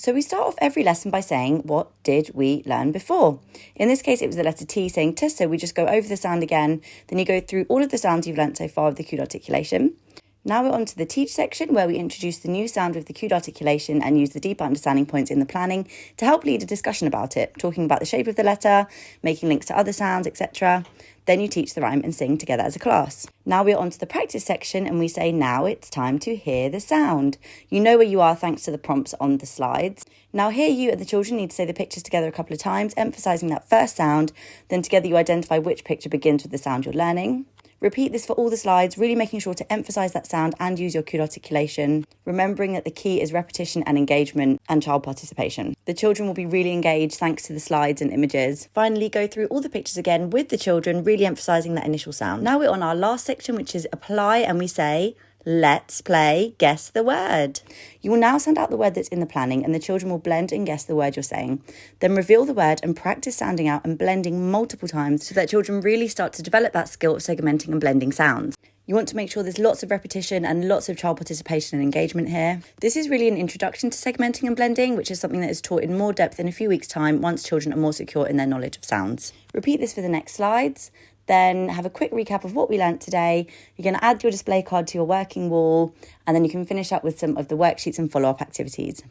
So we start off every lesson by saying, what did we learn before? In this case, it was the letter T saying T, so we just go over the sound again. Then you go through all of the sounds you've learnt so far with the cued articulation. Now we're on to the teach section, where we introduce the new sound with the cued articulation and use the deeper understanding points in the planning to help lead a discussion about it, talking about the shape of the letter, making links to other sounds, etc. Then you teach the rhyme and sing together as a class. Now we're on to the practice section, and we say, now it's time to hear the sound. You know where you are thanks to the prompts on the slides. Now here you and the children need to say the pictures together a couple of times, emphasising that first sound. Then together you identify which picture begins with the sound you're learning. Repeat this for all the slides, really making sure to emphasise that sound and use your cued articulation, remembering that the key is repetition and engagement and child participation. The children will be really engaged thanks to the slides and images. Finally, go through all the pictures again with the children, really emphasising that initial sound. Now we're on our last section, which is apply, and we say, let's play guess the word. You will now send out the word that's in the planning, and the children will blend and guess the word you're saying. Then reveal the word and practice sounding out and blending multiple times so that children really start to develop that skill of segmenting and blending sounds. You want to make sure there's lots of repetition and lots of child participation and engagement here. This is really an introduction to segmenting and blending, which is something that is taught in more depth in a few weeks' time once children are more secure in their knowledge of sounds. Repeat this for the next slides. Then have a quick recap of what we learnt today. You're going to add your display card to your working wall, and then you can finish up with some of the worksheets and follow-up activities.